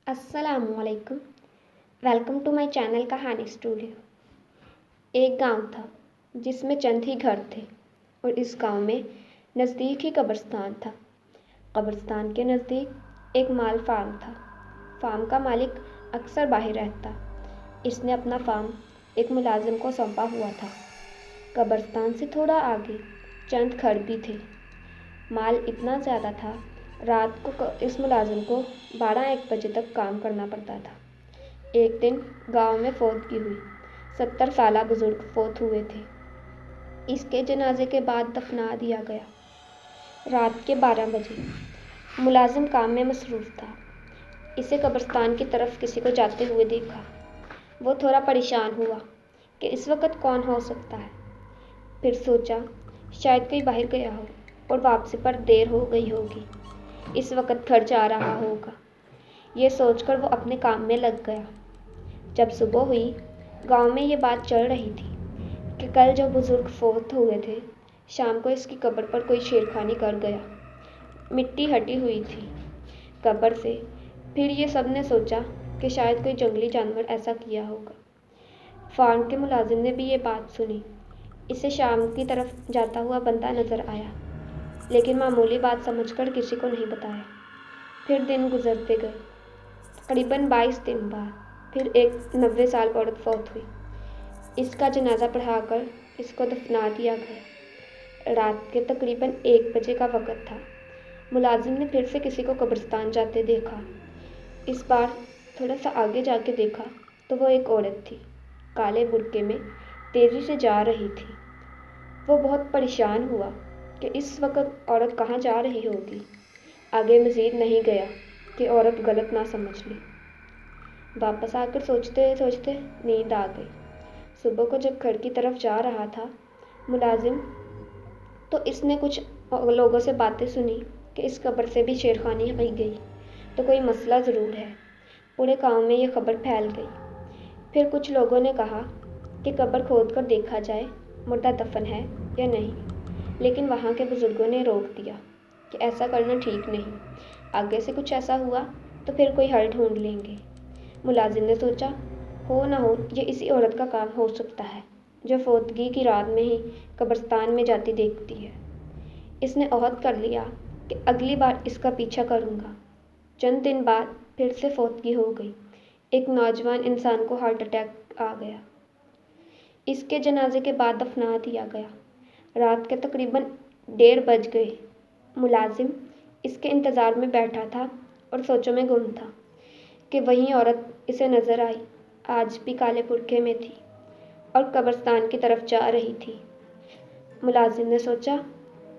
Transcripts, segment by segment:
अस्सलाम वालेकुम। Welcome to my channel कहानी स्टूडियो। एक गांव था जिसमें चंद ही घर थे और इस गांव में नज़दीक ही कब्रिस्तान था। कब्रिस्तान के नज़दीक एक माल फार्म था। फार्म का मालिक अक्सर बाहर रहता। इसने अपना फार्म एक मुलाजिम को सौंपा हुआ था। कब्रिस्तान से थोड़ा आगे चंद घर भी थे। माल इतना ज़्यादा था, रात को इस मुलाजिम को 12-1 बजे तक काम करना पड़ता था। एक दिन गांव में फौतगी हुई। 70 साला बुजुर्ग फौत हुए थे। इसके जनाजे के बाद दफना दिया गया। रात के 12 बजे मुलाजिम काम में मसरूफ़ था। इसे कब्रिस्तान की तरफ किसी को जाते हुए देखा। वो थोड़ा परेशान हुआ कि इस वक्त कौन हो सकता है। फिर सोचा शायद कोई बाहर गया हो और वापसी पर देर हो गई होगी, इस वक्त घर जा रहा होगा। ये सोचकर वो अपने काम में लग गया। जब सुबह हुई, गांव में ये बात चल रही थी कि कल जो बुजुर्ग फौत हुए थे, शाम को इसकी कब्र पर कोई छेड़खानी कर गया। मिट्टी हटी हुई थी कब्र से। फिर ये सब ने सोचा कि शायद कोई जंगली जानवर ऐसा किया होगा। फार्म के मुलाजिम ने भी ये बात सुनी। इसे शाम की तरफ जाता हुआ बंदा नजर आया, लेकिन मामूली बात समझकर किसी को नहीं बताया। फिर दिन गुजरते गए। तकरीबन 22 दिन बाद फिर एक 90 साल औरत फौत हुई। इसका जनाजा पढ़ाकर इसको दफना दिया गया। रात के तकरीबन 1 बजे का वक़्त था। मुलाजिम ने फिर से किसी को कब्रिस्तान जाते देखा। इस बार थोड़ा सा आगे जाके देखा तो वो एक औरत थी, काले बुर्के में तेज़ी से जा रही थी। वो बहुत परेशान हुआ कि इस वक्त औरत कहाँ जा रही होगी। आगे मज़ीद नहीं गया कि औरत गलत ना समझ ली। वापस आकर सोचते सोचते नींद आ गई। सुबह को जब घर की तरफ जा रहा था मुलाजिम, तो इसने कुछ लोगों से बातें सुनी कि इस कब्र से भी छेड़खानी की गई, तो कोई मसला ज़रूर है। पूरे गांव में ये खबर फैल गई। फिर कुछ लोगों ने कहा कि कब्र खोद कर देखा जाए मुर्दा दफन है या नहीं, लेकिन वहाँ के बुज़ुर्गों ने रोक दिया कि ऐसा करना ठीक नहीं। आगे से कुछ ऐसा हुआ तो फिर कोई हल ढूंढ लेंगे। मुलाजिम ने सोचा हो ना हो ये इसी औरत का काम हो सकता है जो फौतगी की रात में ही कब्रिस्तान में जाती देखती है। इसने अहद कर लिया कि अगली बार इसका पीछा करूँगा। चंद दिन बाद फिर से फौतगी हो गई। एक नौजवान इंसान को हार्ट अटैक आ गया। इसके जनाजे के बाद दफना दिया गया। रात के तकरीबन 1:30 बज गए। मुलाजिम इसके इंतज़ार में बैठा था और सोचों में गुम था कि वही औरत इसे नज़र आई। आज भी काले बुर्के में थी और कब्रिस्तान की तरफ जा रही थी। मुलाजिम ने सोचा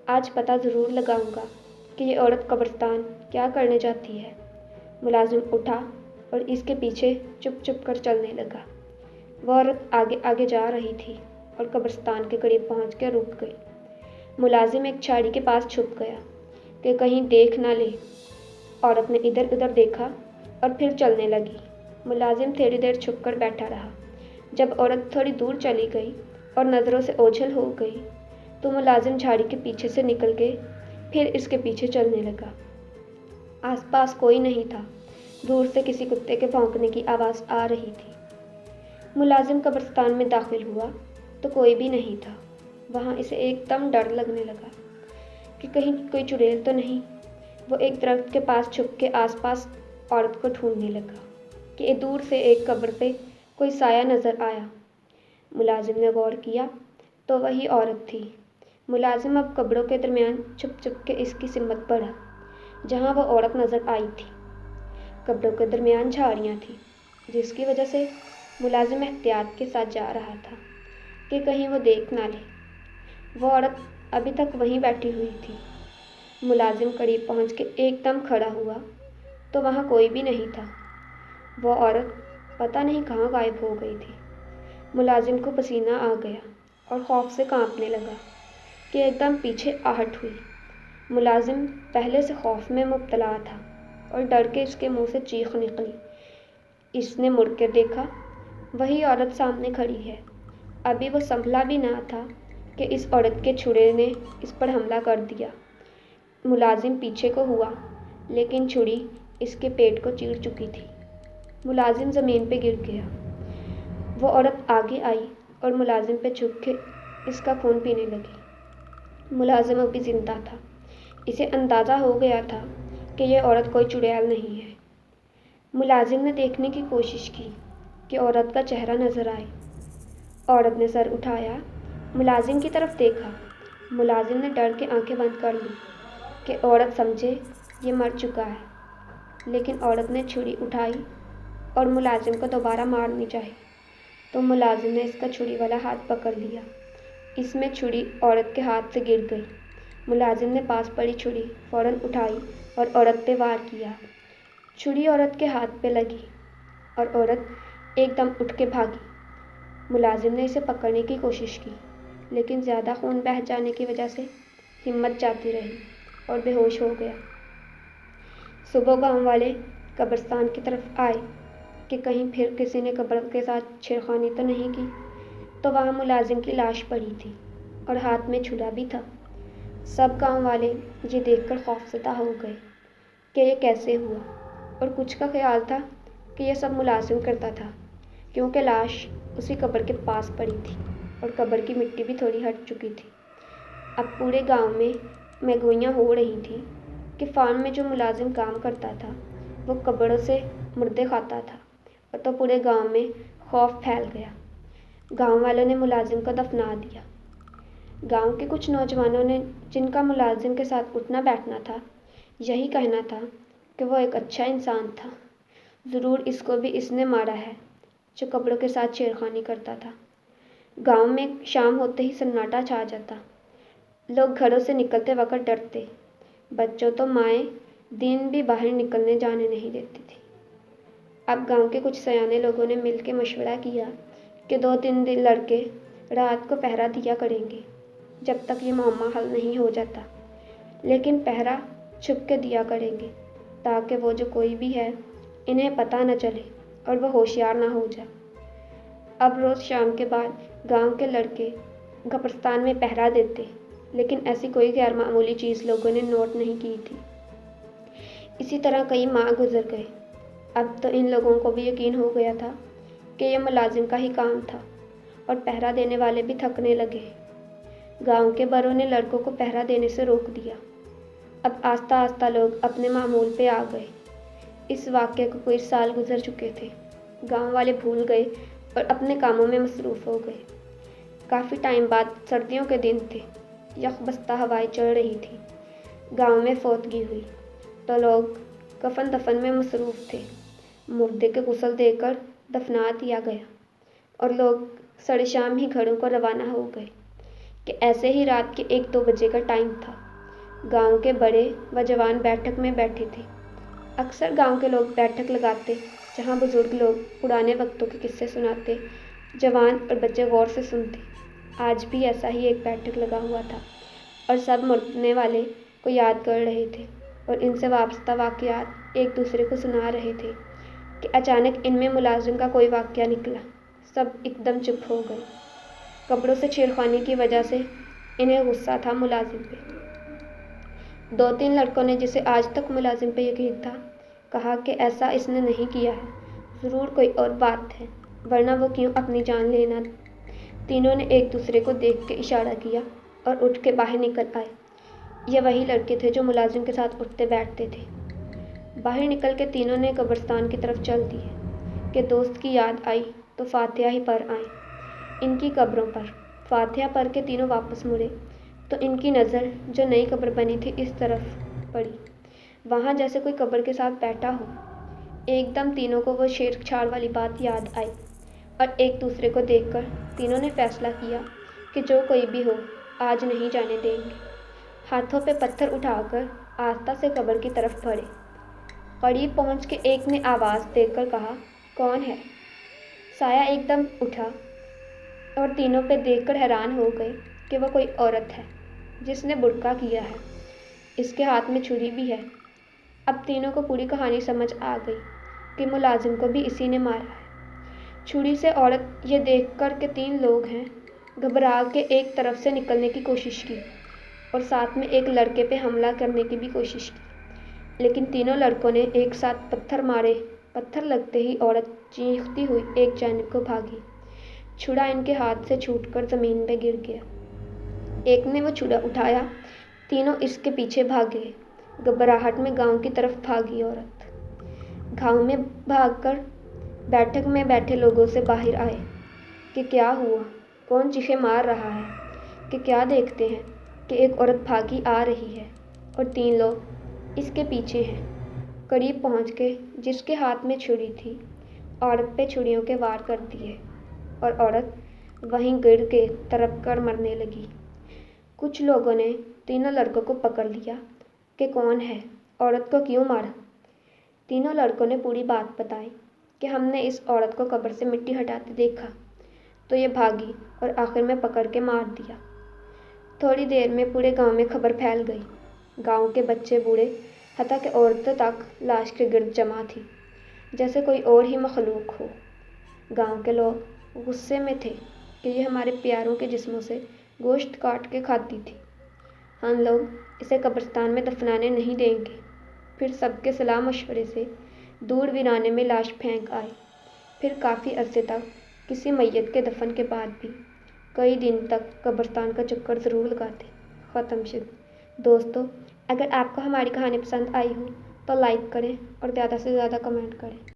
आज पता ज़रूर लगाऊंगा कि ये औरत कब्रिस्तान क्या करने जाती है। मुलाजिम उठा और इसके पीछे चुप चुप कर चलने लगा। वह औरत आगे आगे जा रही थी और कब्रिस्तान के करीब पहुँच कर रुक गई। मुलाजिम एक झाड़ी के पास छुप गया कि कहीं देख ना ले। औरत ने इधर उधर देखा और फिर चलने लगी। मुलाजिम थोड़ी देर छुप कर बैठा रहा। जब औरत थोड़ी दूर चली गई और नज़रों से ओझल हो गई तो मुलाजिम झाड़ी के पीछे से निकल के फिर इसके पीछे चलने लगा। आसपास कोई नहीं था। दूर से किसी कुत्ते के भौंकने की आवाज़ आ रही थी। मुलाजिम कब्रिस्तान में दाखिल हुआ तो कोई भी नहीं था। वहाँ इसे एकदम डर लगने लगा कि कहीं कोई चुड़ैल तो नहीं। वो एक दरख्त के पास छुप के आसपास औरत को ढूंढने लगा कि दूर से एक कब्र पे कोई साया नज़र आया। मुलाजिम ने गौर किया तो वही औरत थी। मुलाजिम अब कब्रों के दरमियान छुप छुप के इसकी सिमत बढ़ा जहाँ वो औरत नज़र आई थी। कब्रों के दरमियान झाड़ियाँ थी, जिसकी वजह से मुलाजिम एहतियात के साथ जा रहा था कि कहीं वो देख ना ले। वो औरत अभी तक वहीं बैठी हुई थी। मुलाजिम करीब पहुँच के एकदम खड़ा हुआ तो वहाँ कोई भी नहीं था। वो औरत पता नहीं कहाँ गायब हो गई थी। मुलाजिम को पसीना आ गया और खौफ से कांपने लगा कि एकदम पीछे आहट हुई। मुलाजिम पहले से खौफ में मुब्तला था और डर के इसके मुंह से चीख निकली। इसने मुड़ कर देखा, वही औरत सामने खड़ी है। अभी वो संभला भी ना था कि इस औरत के छुरे ने इस पर हमला कर दिया। मुलाजिम पीछे को हुआ, लेकिन छुरी اس کے پیٹ کو چیر چکی تھی۔ ملازم زمین پہ گر گیا۔ وہ عورت آگے آئی اور ملازم پہ چھپ کے اس کا خون پینے لگی۔ ملازم ابھی زندہ تھا۔ اسے اندازہ ہو گیا تھا کہ یہ عورت کوئی چڑیل نہیں ہے۔ ملازم نے دیکھنے کی کوشش کی کہ عورت کا چہرہ نظر آئے۔ عورت نے سر اٹھایا، ملازم کی طرف دیکھا۔ ملازم نے ڈر کے آنکھیں بند کر لیں کہ عورت سمجھے یہ مر چکا ہے، لیکن عورت نے چھری اٹھائی اور ملازم کو دوبارہ مارنی چاہی تو ملازم نے اس کا چھری والا ہاتھ پکڑ لیا۔ اس میں چھری عورت کے ہاتھ سے گر گئی۔ ملازم نے پاس پڑی چھری فوراً اٹھائی اور عورت پہ وار کیا۔ چھری عورت کے ہاتھ پہ لگی اور عورت ایک دم اٹھ کے بھاگی۔ ملازم نے اسے پکڑنے کی کوشش کی، لیکن زیادہ خون بہہ جانے کی وجہ سے ہمت جاتی رہی اور بے ہوش ہو گیا۔ صبح گاؤں والے قبرستان کی طرف آئے کہ کہیں پھر کسی نے قبر کے ساتھ چھیڑخانی تو نہیں کی، تو وہاں ملازم کی لاش پڑی تھی اور ہاتھ میں چھلا بھی تھا۔ سب گاؤں والے یہ دیکھ کر خوفزدہ ہو گئے کہ یہ کیسے ہوا، اور کچھ کا خیال تھا کہ یہ سب ملازم کرتا تھا، کیونکہ لاش اسی قبر کے پاس پڑی تھی اور قبر کی مٹی بھی تھوڑی ہٹ چکی تھی۔ اب پورے گاؤں میں گوئیاں ہو رہی تھیں کہ فارم میں جو ملازم کام کرتا تھا وہ قبروں سے مردے کھاتا تھا، اور تو پورے گاؤں میں خوف پھیل گیا۔ گاؤں والوں نے ملازم کو دفنا دیا۔ گاؤں کے کچھ نوجوانوں نے، جن کا ملازم کے ساتھ اٹھنا بیٹھنا تھا، یہی کہنا تھا کہ وہ ایک اچھا انسان تھا، ضرور اس کو بھی اس نے مارا ہے جو قبروں کے ساتھ چھیڑخانی کرتا تھا۔ گاؤں میں شام ہوتے ہی سناٹا چھا جاتا۔ لوگ گھروں سے نکلتے وقت ڈرتے۔ بچوں تو مائیں دن بھی باہر نکلنے جانے نہیں دیتی تھی۔ اب گاؤں کے کچھ سیانے لوگوں نے مل کے مشورہ کیا کہ 2-3 دن لڑکے رات کو پہرا دیا کریں گے جب تک یہ معمہ حل نہیں ہو جاتا، لیکن پہرا چھپ کے دیا کریں گے تاکہ وہ جو کوئی بھی ہے انہیں پتہ نہ چلے اور وہ ہوشیار نہ ہو جائے۔ اب روز شام کے بعد گاؤں کے لڑکے قبرستان میں پہرا دیتے، لیکن ایسی کوئی غیر معمولی چیز لوگوں نے نوٹ نہیں کی تھی۔ اسی طرح کئی ماہ گزر گئے۔ اب تو ان لوگوں کو بھی یقین ہو گیا تھا کہ یہ ملازم کا ہی کام تھا، اور پہرا دینے والے بھی تھکنے لگے۔ گاؤں کے بڑوں نے لڑکوں کو پہرا دینے سے روک دیا۔ اب آہستہ آہستہ لوگ اپنے معمول پہ آ گئے۔ اس واقعے کو کچھ سال گزر چکے تھے۔ گاؤں والے بھول گئے اور اپنے کاموں میں مصروف ہو گئے۔ کافی ٹائم بعد سردیوں کے دن تھے، یخ بستہ ہوائیں چل رہی تھی۔ گاؤں میں فوتگی ہوئی تو لوگ کفن دفن میں مصروف تھے۔ مردے کے غسل دے کر دفنا دیا گیا اور لوگ سڑے شام ہی گھروں کو روانہ ہو گئے کہ ایسے ہی رات کے 1-2 بجے کا ٹائم تھا۔ گاؤں کے بڑے و جوان بیٹھک میں بیٹھے تھے۔ اکثر گاؤں کے لوگ بیٹھک لگاتے جہاں بزرگ لوگ پرانے وقتوں کے قصے سناتے، جوان اور بچے غور سے سنتے۔ آج بھی ایسا ہی ایک بیٹھک لگا ہوا تھا اور سب مرنے والے کو یاد کر رہے تھے اور ان سے وابستہ واقعات ایک دوسرے کو سنا رہے تھے کہ اچانک ان میں ملازم کا کوئی واقعہ نکلا۔ سب ایک دم چپ ہو گئے۔ قبروں سے چھیڑخانی کی وجہ سے انہیں غصہ تھا ملازم پہ۔ 2-3 لڑکوں نے، جسے آج تک ملازم پہ یقین تھا، کہا کہ ایسا اس نے نہیں کیا ہے، ضرور کوئی اور بات ہے، ورنہ وہ کیوں اپنی جان لینا۔ تینوں نے ایک دوسرے کو دیکھ کے اشارہ کیا اور اٹھ کے باہر نکل آئے۔ یہ وہی لڑکے تھے جو ملازم کے ساتھ اٹھتے بیٹھتے تھے۔ باہر نکل کے تینوں نے قبرستان کی طرف چل دیے کہ دوست کی یاد آئی تو فاتحہ ہی پڑھ آئیں۔ ان کی قبروں پر فاتحہ پڑھ کے تینوں واپس مڑے تو ان کی نظر جو نئی قبر بنی تھی اس طرف پڑی۔ وہاں جیسے کوئی قبر کے ساتھ بیٹھا ہو۔ ایک دم تینوں کو وہ چھیڑ چھاڑ والی بات یاد آئی اور ایک دوسرے کو دیکھ کر تینوں نے فیصلہ کیا کہ جو کوئی بھی ہو آج نہیں جانے دیں گے۔ ہاتھوں پہ پتھر اٹھا کر آہستہ سے قبر کی طرف بڑھے۔ قریب پہنچ کے ایک نے آواز دے کر کہا، کون ہے؟ سایہ ایک دم اٹھا اور تینوں پہ دیکھ کر حیران ہو گئے کہ وہ کوئی عورت ہے جس نے برقع کیا ہے۔ اس کے ہاتھ میں چھری بھی ہے۔ اب تینوں کو پوری کہانی سمجھ آ گئی کہ ملازم کو بھی اسی نے مارا ہے۔ چھری سے عورت یہ دیکھ کر کہ 3 لوگ ہیں، گھبرا کے ایک طرف سے نکلنے کی کوشش کی اور ساتھ میں ایک لڑکے پہ حملہ کرنے کی بھی کوشش کی۔ लेकिन तीनों लड़कों ने एक साथ पत्थर मारे। पत्थर लगते ही औरत चीखती हुई एक जानिब को भागी। छुरा इनके हाथ से छूटकर ज़मीन पर गिर गया। एक ने वो छुरा उठाया, तीनों इसके पीछे भागे। घबराहट में गांव की तरफ भागी औरत। गांव में भागकर बैठक में बैठे लोगों से बाहर आए कि क्या हुआ, कौन चीखें मार रहा है। कि क्या देखते हैं कि एक औरत भागी आ रही है और 3 लोग इसके पीछे हैं। करीब पहुंच के जिसके हाथ में छुरी थी, औरत पे छुरियों के वार कर दिए और औरत वहीं गिर के तड़प कर मरने लगी। कुछ लोगों ने तीनों लड़कों को पकड़ लिया कि कौन है, औरत को क्यों मारा। तीनों लड़कों ने पूरी बात बताई कि हमने इस औरत को कब्र से मिट्टी हटाते देखा तो ये भागी और आखिर में पकड़ के मार दिया। थोड़ी देर में पूरे गांव में खबर फैल गई। गांव के बच्चे बूढ़े हत्ता के औरतों तक लाश के गिर्द जमा थी, जैसे कोई और ही मखलूक हो। गांव के लोग गुस्से में थे कि ये हमारे प्यारों के जिस्मों से गोश्त काट के खाती थी। हम लोग इसे कब्रिस्तान में दफनाने नहीं देंगे। फिर सबके सलाह मशवरे से दूर वीराने में लाश फेंक आए। फिर काफ़ी अरसे तक किसी मैयत के दफन के बाद भी कई दिन तक कब्रिस्तान का चक्कर ज़रूर लगाते। ख़त्म शुभ। दोस्तों, अगर आपको हमारी कहानी पसंद आई हो तो लाइक करें और ज़्यादा से ज़्यादा कमेंट करें।